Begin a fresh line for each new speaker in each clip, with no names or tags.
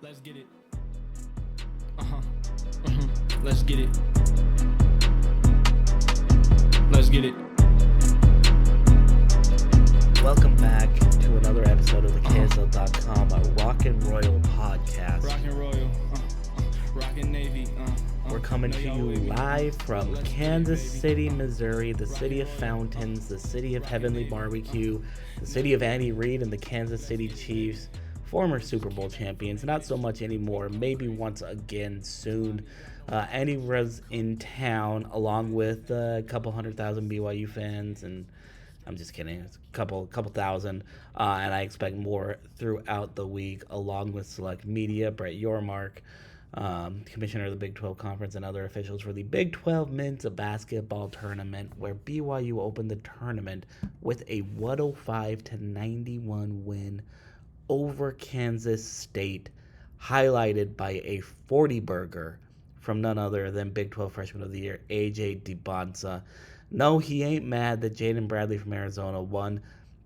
Let's get it. Let's get it. Let's get it.
Welcome back to another episode of the KSL.com Rock and Royal podcast.
Rock and Royal. Rock and Navy.
We're coming to you live from Kansas City, Missouri, the city of fountains, the city of heavenly barbecue, the city of Andy Reid and the Kansas City Chiefs, former Super Bowl champions, not so much anymore, maybe once again soon. Andy was in town along with a couple 100,000 BYU fans, and I'm just kidding, it's a couple thousand, and I expect more throughout the week, along with select media, Brett Yormark, Commissioner of the Big 12 Conference, and other officials for the Big 12 Men's Basketball Tournament, where BYU opened the tournament with a 105-91 win over Kansas State, highlighted by a 40-burger from none other than Big 12 Freshman of the Year, Dybantsa. No, he ain't mad that Jaden Bradley from Arizona won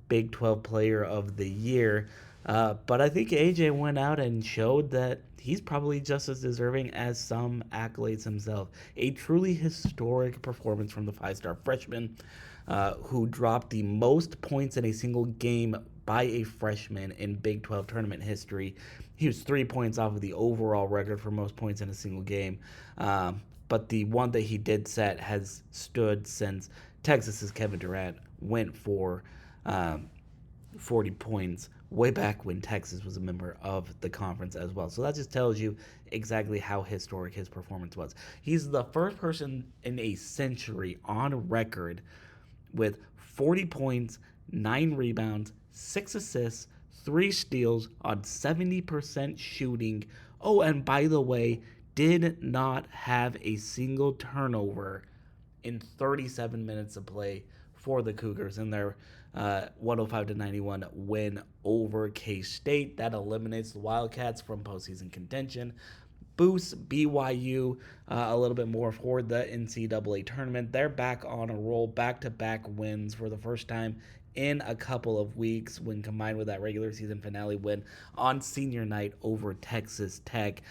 Big 12 Player of the Year, but I think AJ went out and showed that he's probably just as deserving as some accolades himself. A truly historic performance from the five-star freshman who dropped the most points in a single game by a freshman in Big 12 tournament history. He was 3 points off of the overall record for most points in a single game. But the one that he did set has stood since Texas's Kevin Durant went for 40 points way back when Texas was a member of the conference as well. So that just tells you exactly how historic his performance was. He's the first person in a century on record with 40 points, 9 rebounds, 6 assists, 3 steals on 70% shooting. Oh, and by the way, did not have a single turnover in 37 minutes of play for the Cougars in their 105-91 win over K-State. That eliminates the Wildcats from postseason contention. Boosts BYU a little bit more for the NCAA Tournament. They're back on a roll, back-to-back wins for the first time in a couple of weeks when combined with that regular season finale win on senior night over Texas Tech.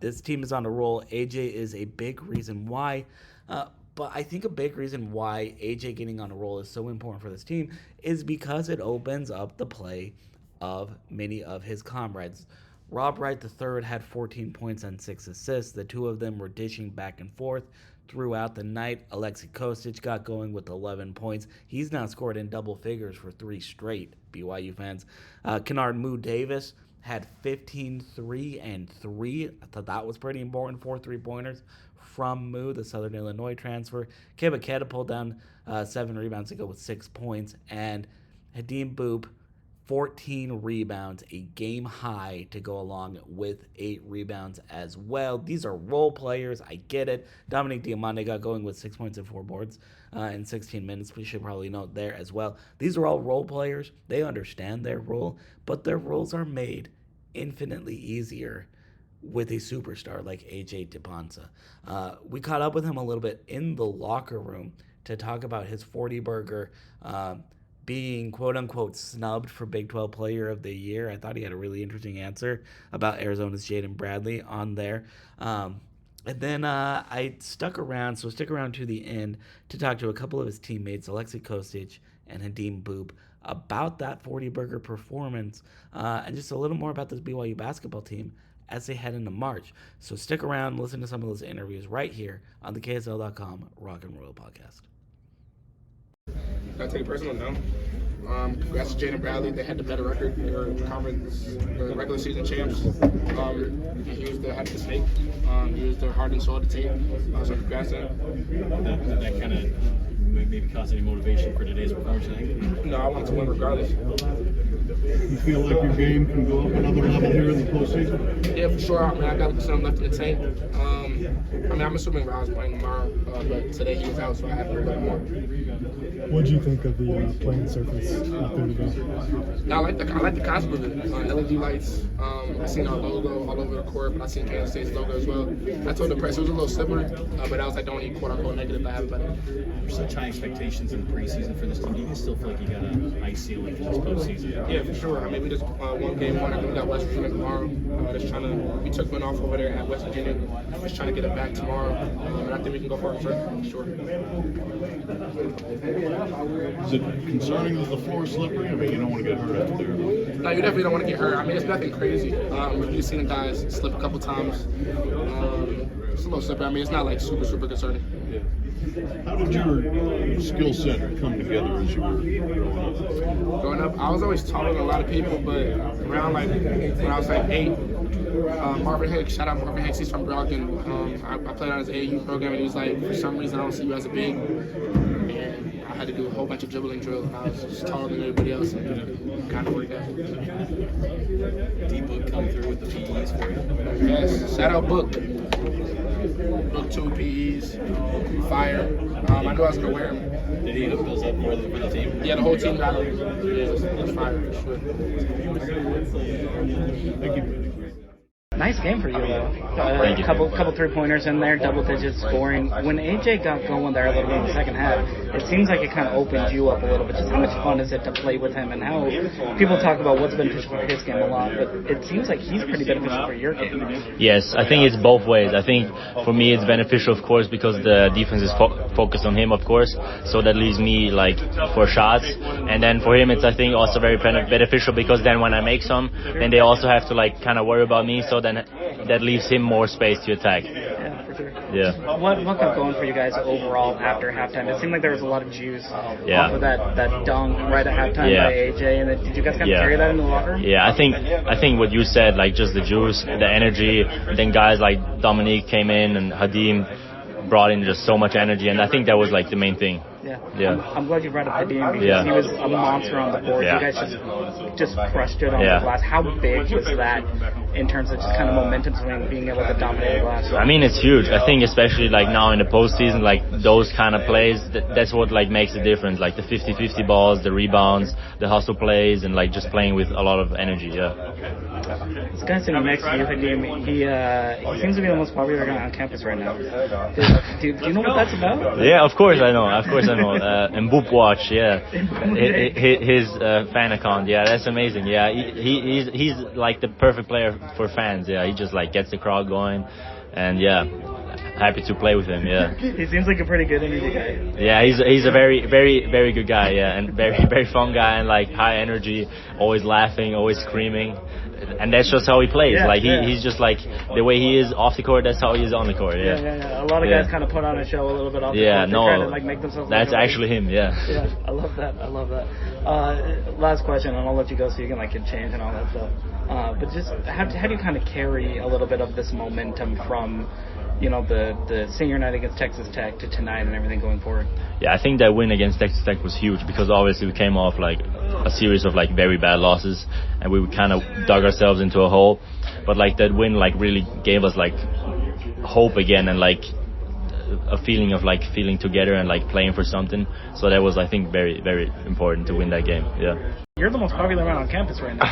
This team is on a roll. AJ is a big reason why. But I think a big reason why AJ getting on a roll is so important for this team is because it opens up the play of many of his comrades. Rob Wright III had 14 points and 6 assists. The two of them were dishing back and forth throughout the night. Aleksej Kostic got going with 11 points. He's now scored in double figures for 3 straight, BYU fans. Kennard Moo Davis had 15, 3, and 3. I thought that was pretty important. 4 3-pointers from Moo, the Southern Illinois transfer. Keba Keta pulled down 7 rebounds to go with 6 points. And Khadim Mboup, 14 rebounds, a game high to go along with 8 rebounds as well. These are role players. I get it. Dominic Diamande got going with 6 points and 4 boards in 16 minutes. We should probably note there as well. These are all role players. They understand their role, but their roles are made infinitely easier with a superstar like Dybantsa. We caught up with him a little bit in the locker room to talk about his 40-burger being quote-unquote snubbed for Big 12 Player of the Year. I thought he had a really interesting answer about Arizona's Jaden Bradley on there. And then I stuck around to the end to talk to a couple of his teammates, Aleksej Kostic and Khadim Mboup, about that 40-burger performance and just a little more about this BYU basketball team as they head into March. So stick around, listen to some of those interviews right here on the KSL.com Rock and Roll podcast.
I take it personal, no. Congrats to Jaden Bradley. They had the better record. They were conference regular season champs. He was the head of the snake. He was the heart and soul of the team. So congrats to him.
Did that kind of maybe cause any motivation for today's performance today?
No, I want to win regardless.
You feel like your game can go up another level here in the postseason?
Yeah, for sure. I mean, I got some left in the tank. I'm assuming Raul's playing tomorrow, but today he was out, so I have to play more.
What did you think of the playing surface out there today?
I like the concept of it. LED lights. I seen our logo all over the court, but I seen Kansas State's logo as well. I told the press it was a little slippery, but I was like, don't need quote-unquote negative to have it.
There's such high expectations in the preseason for this team. Do you still feel like you got a high ceiling for this postseason?
Yeah, for sure. I mean, we just won game 1. I think we got West Virginia tomorrow. We took one off over there at West Virginia. Just trying to get it back tomorrow. But I think we can go for it, sure.
Is it concerning that the floor is slippery? I mean, you don't want to get hurt out there.
No, you definitely don't want to get hurt. I mean, it's nothing crazy. We've seen the guys slip a couple times. It's a little slippery. I mean, it's not like super concerning.
Yeah. How did your skill set come together as you were
growing up? I was always taller than a lot of people, but around like when I was like 8, Marvin Hicks, shout out Marvin Hicks, he's from Brockton. I played on his AAU program, and he was like, for some reason I don't see you as a big. And I had to do a whole bunch of dribbling drills, and I was just taller than everybody else, and it kind of worked out.
D-Book come through with the PEs for you?
Yes, shout out Book. Book 2 PEs, fire. I knew I was going to wear them.
Did he hook those up for the team?
Yeah, the whole team got them. Yeah, it was fire for sure.
Thank you.
Nice game for you, though. A couple 3-pointers in there, double-digit scoring. When AJ got going there a little bit in the second half, it seems like it kind of opened you up a little bit. Just how much fun is it to play with him, and how people talk about what's beneficial for his game a lot, but it seems like he's pretty beneficial for your game.
Yes, I think it's both ways. I think for me it's beneficial, of course, because the defense is focused on him, of course, so that leaves me like for shots. And then for him, it's I think also very beneficial because then when I make some, then they also have to like kind of worry about me, so then that leaves him more space to attack.
Yeah, for sure.
Yeah.
What got going for you guys overall after halftime? It seemed like there was a lot of juice off of that dunk right at halftime by AJ. And did you guys kind of carry that in the locker room?
Yeah, I think what you said, like just the juice, the energy. Then guys like Dominique came in and Khadim brought in just so much energy, and I think that was like the main thing.
Yeah. I'm glad you brought up Khadim because he was a monster on the board. You guys just crushed it on the glass. How big was that in terms of just kind of momentum swing, being able to dominate the glass?
I mean, it's huge. I think especially like now in the postseason, like those kind of plays, that's what like makes the difference. Like the 50-50 balls, the rebounds, the hustle plays, and like just playing with a lot of energy.
This guy sitting next to you, Khadim, he seems to be the most popular guy on campus right now. Do you know what that's about?
Yeah, of course I know. Mboup watch, his fan account. Yeah, that's amazing. Yeah, he's like the perfect player for fans. Yeah, he just like gets the crowd going, and happy to play with him. Yeah,
he seems like a pretty good energy guy.
Yeah, he's a very good guy. Yeah, and very fun guy, and like high energy, always laughing, always screaming. And that's just how he plays. He's just like the way he is off the court. That's how he is on the court.
Yeah. A lot of guys kind of put on a show a little bit off the court. Try to like make themselves.
That's actually him. Yeah.
I love that. Last question, and I'll let you go so you can change and all that stuff. But just how do you kind of carry a little bit of this momentum from, the senior night against Texas Tech to tonight and everything going forward?
Yeah, I think that win against Texas Tech was huge because obviously we came off like a series of like very bad losses and we kind of dug ourselves into a hole. But like that win like really gave us like hope again and like a feeling of like feeling together and like playing for something. So that was, I think, very, very important to win that game. Yeah.
You're the most popular man on campus right now.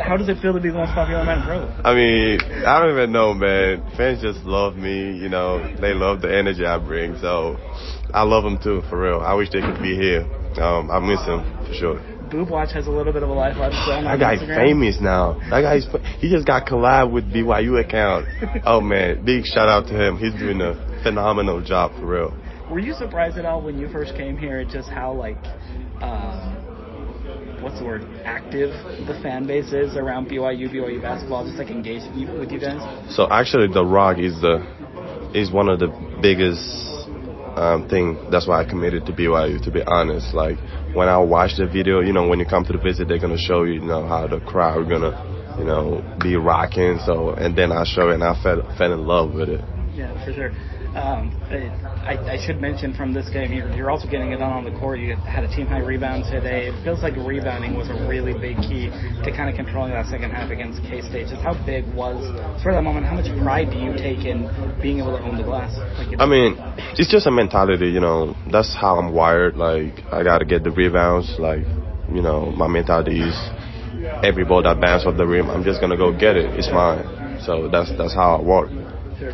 How does it feel to be the most popular man in pro?
I mean, I don't even know, man. Fans just love me, They love the energy I bring, so I love them too, for real. I wish they could be here. I miss them, for sure.
Mboup Watch has a little bit of a life on
That guy's famous now. He just got collab with BYU account. Oh, man, big shout out to him. He's doing a phenomenal job, for real.
Were you surprised at all when you first came here at just how, active the fan base is around BYU basketball, just engaged with you guys?
So actually, The Rock is one of the biggest thing. That's why I committed to BYU, to be honest. Like, when I watch the video, when you come to the visit, they're going to show you, how the crowd going to, be rocking. So, and then I show it, and I fell in love with it.
Yeah, for sure. I should mention from this game, you're also getting it done on the court. You had a team-high rebound today. It feels like rebounding was a really big key to kind of controlling that second half against K-State. Just how big was, for that moment, how much pride do you take in being able to own the glass?
I mean, it's just a mentality, That's how I'm wired. Like, I got to get the rebounds. Like, my mentality is every ball that bounces off the rim, I'm just going to go get it. It's mine. So that's how I work.
Sure.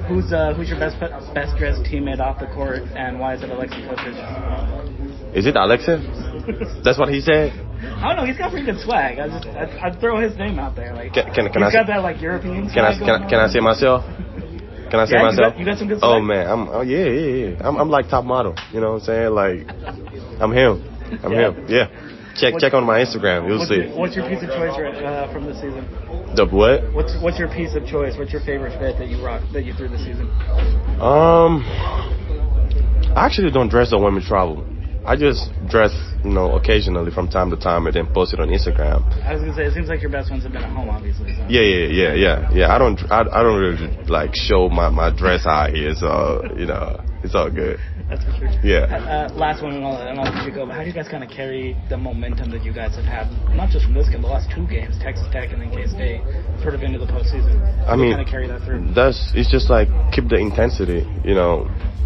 Who's your best dressed teammate off the court, and why is it Aleksej Kostic?
Is it Aleksej? That's what he said?
I don't know. He's got pretty good swag. I'd throw his name out there. Like,
Can
he's
I
got that like European swag.
Can I say myself? Can I say myself?
You got some good swag.
Oh man, I'm like top model. You know what I'm saying? Like, I'm him. I'm him. Yeah. Check on my Instagram. You'll see.
What's your piece of choice from this season?
The what?
What's your piece of choice? What's your favorite fit that you threw this season?
I actually don't dress up when we travel. I just dress, occasionally from time to time and then post it on Instagram.
I was gonna say, it seems like your best ones have been at home, obviously. So.
Yeah. I don't really like show my dress out here, so it's all good.
That's for sure.
Yeah.
Last one, and I'll let you go. But how do you guys kind of carry the momentum that you guys have had, not just from this game, the last 2 games, Texas Tech and then K-State, sort of into the postseason? How do you kind of carry that through?
It's just like keep the intensity.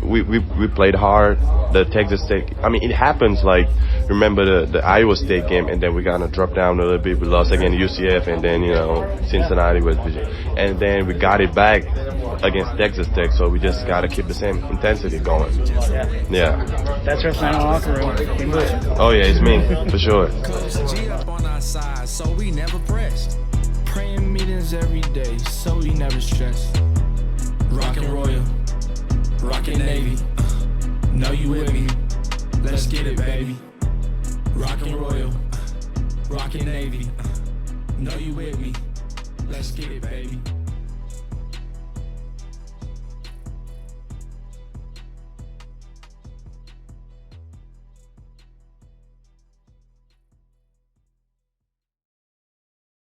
We played hard. The Texas State. It happens. Like, remember the Iowa State game, and then we kind of dropped down a little bit. We lost against UCF, and then Cincinnati was, and then we got it back against Texas Tech. So we just gotta keep the same intensity going. Yeah.
That's your final locker room.
Oh yeah, it's me for sure.
G up on our side, so we never pressed. Praying meetings every day, so we never stressed. Rockin' Royal, rockin' Navy. Know you with me, let's get it, baby. Rockin' Royal, rockin' Navy. Know you with me, let's get it, baby.